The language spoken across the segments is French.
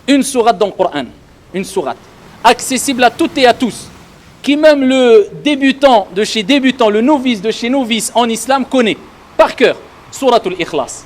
une sourate dans le Coran, une sourate, accessible à toutes et à tous, qui même le débutant de chez débutant, le novice de chez novice en islam connaît par cœur, Souratul Ikhlas.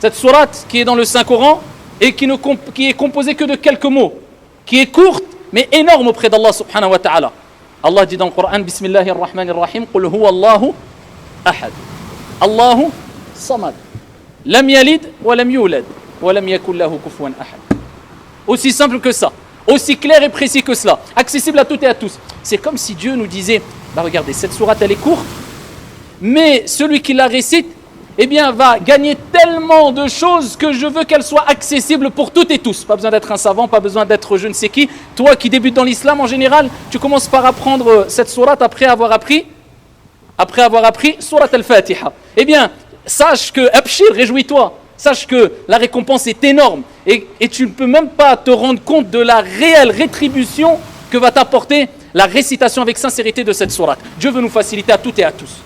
Cette sourate qui est dans le Saint-Coran et qui est composée que de quelques mots, qui est courte mais énorme auprès d'Allah subhanahu wa ta'ala. Allah dit dans le Coran, Bismillahir Rahmanir Rahim, Qul huwa Allahu ahad, Allahu samad, lam yalid wa lam yulad, wa lam yakul lahu kufuwan ahad. Aussi simple que ça, aussi clair et précis que cela, accessible à toutes et à tous. C'est comme si Dieu nous disait, bah regardez, cette sourate elle est courte, mais celui qui la récite, eh bien, va gagner tellement de choses que je veux qu'elle soit accessible pour toutes et tous. Pas besoin d'être un savant, pas besoin d'être je ne sais qui. Toi qui débutes dans l'islam, en général, tu commences par apprendre cette sourate après avoir appris sourate al-Fatiha. Eh bien, sache que, abshir, réjouis-toi, sache que la récompense est énorme et tu ne peux même pas te rendre compte de la réelle rétribution que va t'apporter la récitation avec sincérité de cette sourate. Dieu veut nous faciliter à toutes et à tous.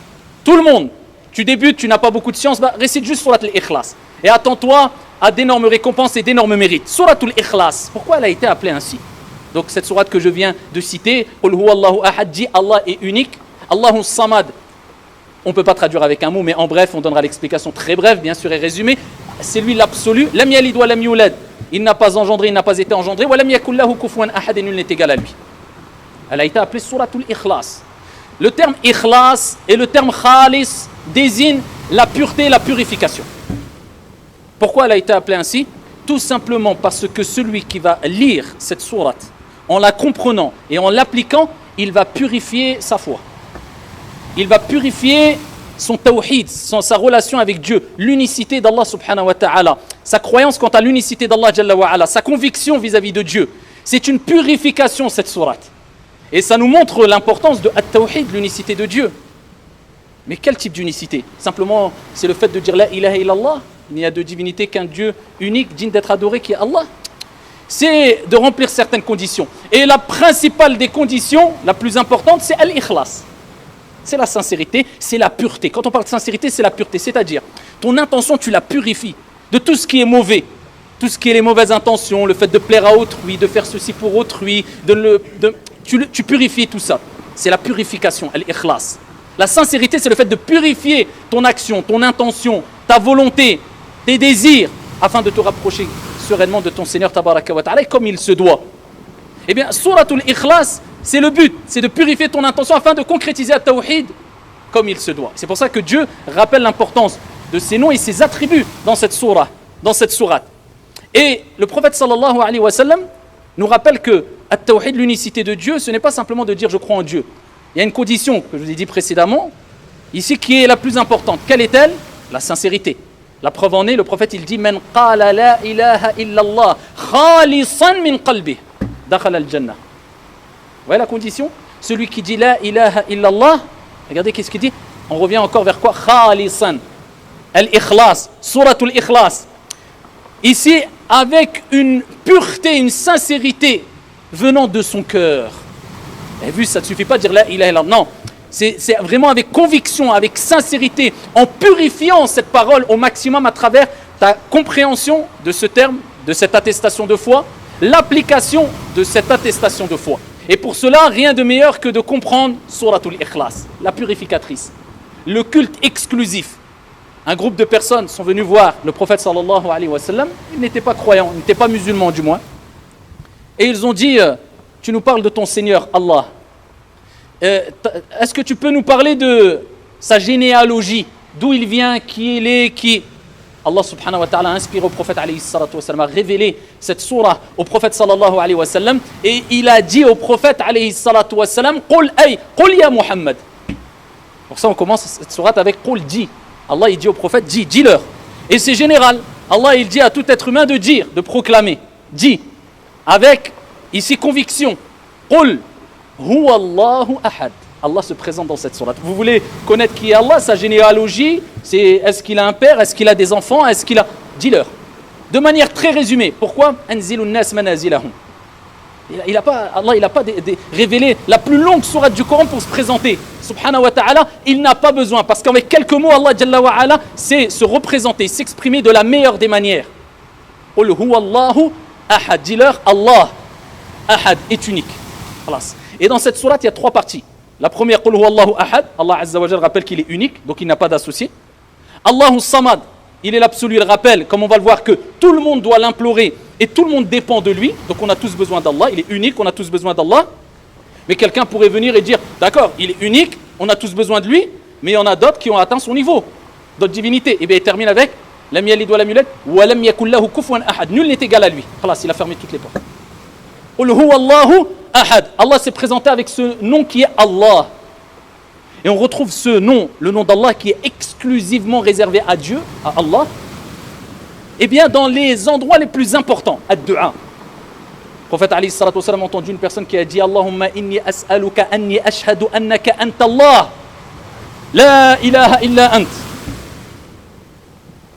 Tout le monde. Tu débutes, tu n'as pas beaucoup de science, bah, récite juste Surat al-Ikhlas. Et attends-toi à d'énormes récompenses et d'énormes mérites. Surat al-Ikhlas, pourquoi elle a été appelée ainsi? Donc cette sourate que je viens de citer, Qul huwa Allahu ahad, dit Allah est unique, Allahu samad. On ne peut pas traduire avec un mot, mais en bref, on donnera l'explication très brève, bien sûr, et résumée. C'est lui l'absolu. Lam yalid wa lam yulad. Il n'a pas engendré, il n'a pas été engendré. Wa lam yakul lahu kufuwan ahad, et nul n'est égal à lui. Elle a été appelée Surat al-Ikhlas. Le terme ikhlas et le terme khalis désignent la pureté et la purification. Pourquoi elle a été appelée ainsi? Tout simplement parce que celui qui va lire cette sourate, en la comprenant et en l'appliquant, il va purifier sa foi. Il va purifier son tawhid, sa relation avec Dieu, l'unicité d'Allah subhanahu wa ta'ala, sa croyance quant à l'unicité d'Allah jalla wa ala, sa conviction vis-à-vis de Dieu. C'est une purification cette sourate. Et ça nous montre l'importance de at-tawhid, l'unicité de Dieu. Mais quel type d'unicité? Simplement, c'est le fait de dire la ilaha illallah. Il n'y a de divinité qu'un Dieu unique, digne d'être adoré, qui est Allah. C'est de remplir certaines conditions. Et la principale des conditions, la plus importante, c'est al-ikhlas. C'est la sincérité, c'est la pureté. Quand on parle de sincérité, c'est la pureté. C'est-à-dire, ton intention, tu la purifies de tout ce qui est mauvais. Tout ce qui est les mauvaises intentions, le fait de plaire à autrui, de faire ceci pour autrui, tu purifies tout ça. C'est la purification, al-ikhlas. La sincérité, c'est le fait de purifier ton action, ton intention, ta volonté, tes désirs, afin de te rapprocher sereinement de ton Seigneur tabaraka wa ta'ala, comme il se doit. Eh bien, Suratul Ikhlas, c'est le but, c'est de purifier ton intention afin de concrétiser at-tawhid comme il se doit. C'est pour ça que Dieu rappelle l'importance de ses noms et ses attributs dans cette sourate. Et le prophète sallallahu alayhi wa sallam nous rappelle que at-tawhid, l'unicité de Dieu, ce n'est pas simplement de dire je crois en Dieu. Il y a une condition que je vous ai dit précédemment, ici qui est la plus importante. Quelle est-elle? La sincérité. La preuve en est, le prophète il dit Man qala la ilaha illallah khalisan min qalbih dakhala al-jannah. Vous voyez la condition? Celui qui dit la ilaha illallah, regardez qu'est-ce qu'il dit? On revient encore vers quoi? Khalisan. Al-Ikhlas, Suratul Ikhlas. Ici, avec une pureté, une sincérité venant de son cœur. Vous avez vu, ça ne suffit pas de dire la ilaha illallah. Non, c'est vraiment avec conviction, avec sincérité, en purifiant cette parole au maximum à travers ta compréhension de ce terme, de cette attestation de foi, l'application de cette attestation de foi. Et pour cela, rien de meilleur que de comprendre Suratul Ikhlas, la purificatrice, le culte exclusif. Un groupe de personnes sont venus voir le prophète sallallahu alayhi wa sallam. Ils n'étaient pas croyants, ils n'étaient pas musulmans du moins. Et ils ont dit, tu nous parles de ton Seigneur Allah. Est-ce que tu peux nous parler de sa généalogie, d'où il vient, qui il est, qui... Allah subhanahu wa ta'ala a inspiré au prophète alayhi salatu wa sallam, a révélé cette surah au prophète sallallahu alayhi wa sallam, et il a dit au prophète alayhi salatu wa sallam, Qul ya Muhammad. Pour ça on commence cette sourate avec Qul, dis. Allah il dit au prophète, dis-leur. Et c'est général. Allah il dit à tout être humain de dire, de proclamer. Dis. Avec ici conviction. Qul huwa Allahu ahad. Allah se présente dans cette sourate. Vous voulez connaître qui est Allah, sa généalogie, est-ce qu'il a un père, est-ce qu'il a des enfants, est-ce qu'il a... Dis-leur. De manière très résumée. Pourquoi? Anzilun nas manazilahum. Allah il n'a pas révélé la plus longue sourate du Coran pour se présenter. Subhanahu wa ta'ala, il n'a pas besoin. Parce qu'avec quelques mots, Allah Jalla wa ala sait se représenter, s'exprimer de la meilleure des manières. Qul huwa Allahu ahad. Dis-leur, Allah, ahad, est unique. Et dans cette sourate, il y a 3 parties. La première, Qul huwa Allahu ahad. Allah Azza wa Jal rappelle qu'il est unique, donc il n'a pas d'associé. Allahu samad, il est l'absolu, il rappelle, comme on va le voir, que tout le monde doit l'implorer et tout le monde dépend de lui. Donc on a tous besoin d'Allah, il est unique, on a tous besoin d'Allah. Mais quelqu'un pourrait venir et dire, d'accord, il est unique, on a tous besoin de lui, mais il y en a d'autres qui ont atteint son niveau, d'autres divinités. Et bien il termine avec, lam yalid wa lam yulad, wa lam yakul lahu kufuwan ahad. Nul n'est égal à lui. Khalas, il a fermé toutes les portes. Qul huwa Allahu ahad. Allah s'est présenté avec ce nom qui est Allah. Et on retrouve ce nom, le nom d'Allah qui est exclusivement réservé à Dieu, à Allah, eh bien dans les endroits les plus importants, ad-du'a. Le prophète alayhi salatu wa sallam a entendu une personne qui a dit Allahumma inni as'aluka anni ashhadu annaka anta Allah, la ilaha illa ant,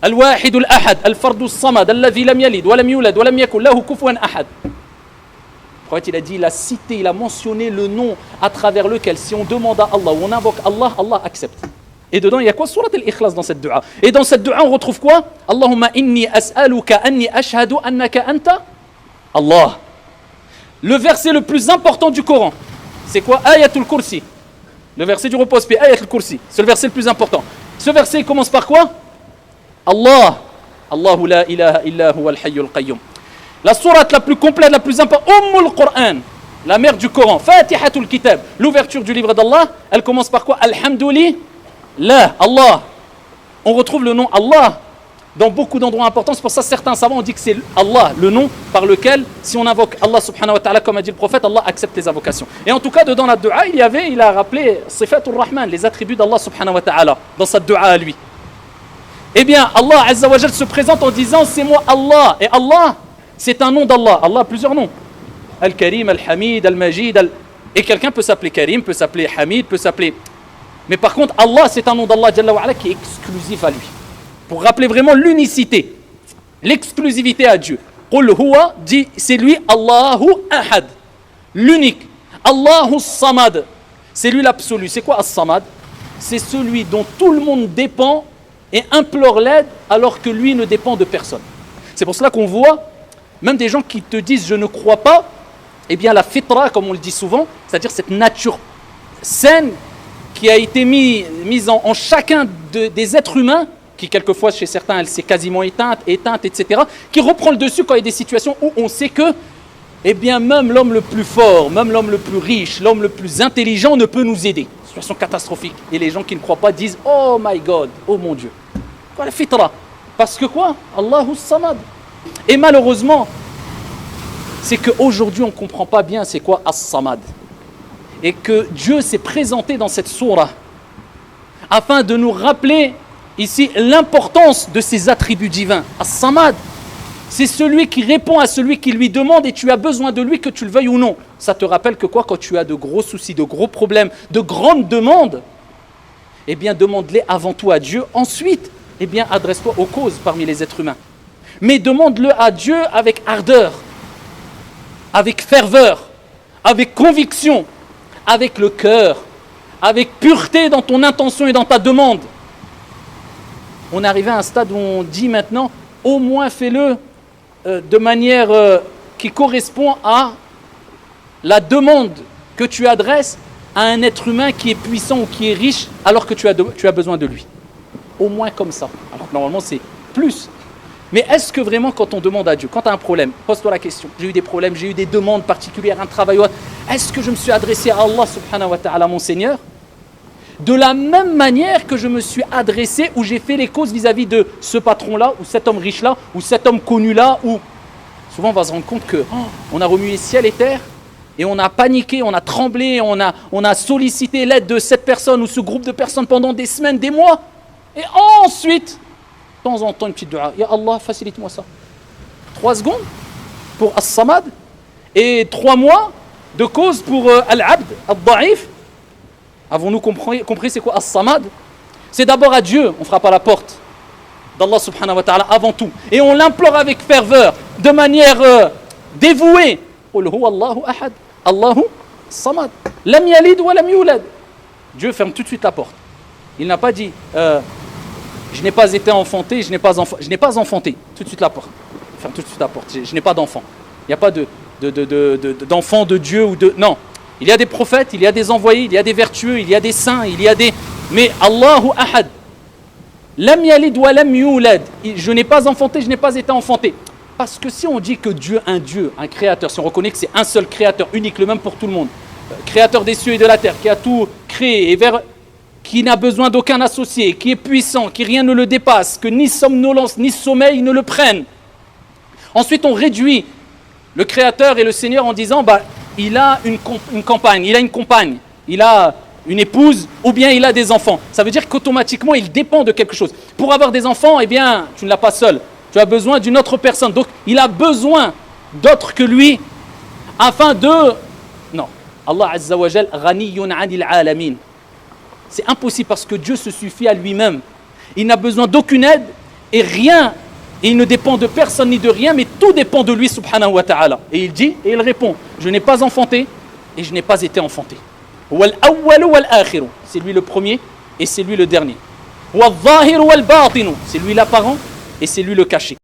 al-wahid al-ahad, al-fard as-samad, alladhi lam yalid wa lam yulad wa lam yakul lahu kufuwan ahad. Le prophète il a dit, il a cité, il a mentionné le nom à travers lequel si on demande à Allah ou on invoque Allah, Allah accepte. Et dedans il y a quoi? Surat al-Ikhlas dans cette dua. Et dans cette dua on retrouve quoi? Allahumma inni as'aluka anni ashhadu annaka anta Allah. Le verset le plus important du Coran, c'est quoi? Ayatul Kursi. Le verset du repose-paix, Ayatul Kursi. C'est le verset le plus important. Ce verset il commence par quoi? Allah. Allahu la ilaha illa huwa al-hayyul qayyum. La sourate la plus complète, la plus importante, Ummul Qur'an, la mère du Coran, Fatihatul Kitab, l'ouverture du livre d'Allah, elle commence par quoi? Alhamdulillah, Allah. On retrouve le nom Allah dans beaucoup d'endroits importants. C'est pour ça que certains savants ont dit que c'est Allah, le nom par lequel, si on invoque Allah subhanahu wa ta'ala, comme a dit le prophète, Allah accepte les invocations. Et en tout cas, dedans la dua, il a rappelé Sifatul Rahman, les attributs d'Allah subhanahu wa ta'ala, dans sa dua à lui. Eh bien, Allah Azza wa Jal se présente en disant, c'est moi Allah. Et Allah, c'est un nom d'Allah. Allah a plusieurs noms. Al-Karim, Al-Hamid, Al-Majid. Et quelqu'un peut s'appeler Karim, peut s'appeler Hamid, peut s'appeler... Mais par contre, Allah, c'est un nom d'Allah Jalla wa Ala qui est exclusif à lui. Pour rappeler vraiment l'unicité, l'exclusivité à Dieu. Qul huwa, dit, c'est lui Allahu ahad, l'unique. Allahu samad, c'est lui l'absolu. C'est quoi as-samad? C'est celui dont tout le monde dépend et implore l'aide alors que lui ne dépend de personne. C'est pour cela qu'on voit même des gens qui te disent je ne crois pas, eh bien la fitra, comme on le dit souvent, c'est-à-dire cette nature saine qui a été mise en chacun des êtres humains, qui quelquefois chez certains elle s'est quasiment éteinte, etc., qui reprend le dessus quand il y a des situations où on sait que, eh bien même l'homme le plus fort, même l'homme le plus riche, l'homme le plus intelligent ne peut nous aider. Situation catastrophique. Et les gens qui ne croient pas disent oh my God, oh mon Dieu. Quoi la fitra? Parce que quoi? Allahu samad. Et malheureusement, c'est qu'aujourd'hui on ne comprend pas bien c'est quoi As-Samad. Et que Dieu s'est présenté dans cette sourate afin de nous rappeler ici l'importance de ses attributs divins. As-Samad, c'est celui qui répond à celui qui lui demande et tu as besoin de lui que tu le veuilles ou non. Ça te rappelle que quoi? Quand tu as de gros soucis, de gros problèmes, de grandes demandes, eh bien demande-les avant tout à Dieu. Ensuite, eh bien adresse-toi aux causes parmi les êtres humains. Mais demande-le à Dieu avec ardeur, avec ferveur, avec conviction, avec le cœur, avec pureté dans ton intention et dans ta demande. On est arrivé à un stade où on dit maintenant, au moins fais-le de manière qui correspond à la demande que tu adresses à un être humain qui est puissant ou qui est riche alors que tu as besoin de lui. Au moins comme ça. Alors que normalement c'est plus. Mais est-ce que vraiment quand on demande à Dieu, quand tu as un problème, pose-toi la question, j'ai eu des problèmes, j'ai eu des demandes particulières, un travail, est-ce que je me suis adressé à Allah subhanahu wa ta'ala, mon Seigneur, de la même manière que je me suis adressé ou j'ai fait les causes vis-à-vis de ce patron-là, ou cet homme riche-là, ou cet homme connu-là, ou souvent on va se rendre compte que on a remué ciel et terre, et on a paniqué, on a tremblé, on a sollicité l'aide de cette personne ou ce groupe de personnes pendant des semaines, des mois, et ensuite... de temps en temps une petite dua, ya Allah facilite-moi ça. 3 secondes pour As-Samad et 3 mois de cause pour Al-Abd, Al-Da'if. Avons-nous compris c'est quoi As-Samad? C'est d'abord à Dieu, on frappe à la porte d'Allah subhanahu wa ta'ala avant tout. Et on l'implore avec ferveur, de manière dévouée. Qul huwa Allahu ahad, Allahu samad, lam yalid wa lam yulad. Dieu ferme tout de suite la porte. Il n'a pas dit je n'ai pas été enfanté, je n'ai pas enfanté. Tout de suite la porte. ferme tout de suite la porte. Je n'ai pas d'enfant. Il n'y a pas d'enfant de Dieu ou de... Non. Il y a des prophètes, il y a des envoyés, il y a des vertueux, il y a des saints, il y a des... Mais Allahu Ahad. Lam yalid wa lam yulad. Je n'ai pas enfanté, je n'ai pas été enfanté. Parce que si on dit que Dieu, un créateur, si on reconnaît que c'est un seul créateur, unique, le même pour tout le monde, créateur des cieux et de la terre, qui a tout créé, et qui n'a besoin d'aucun associé, qui est puissant, qui rien ne le dépasse, que ni somnolence ni sommeil ne le prennent. Ensuite, on réduit le créateur et le Seigneur en disant, il a une compagne, il a une épouse, ou bien il a des enfants. Ça veut dire qu'automatiquement, il dépend de quelque chose. Pour avoir des enfants, eh bien, tu ne l'as pas seul. Tu as besoin d'une autre personne. Donc, il a besoin d'autre que lui afin de... Non. Allah Azza wa Jal, ghaniyun anil alamin. C'est impossible parce que Dieu se suffit à lui-même. Il n'a besoin d'aucune aide et rien. Et il ne dépend de personne ni de rien, mais tout dépend de lui, subhanahu wa ta'ala. Et il dit, et il répond, je n'ai pas enfanté et je n'ai pas été enfanté. C'est lui le premier et c'est lui le dernier. C'est lui l'apparent et c'est lui le caché.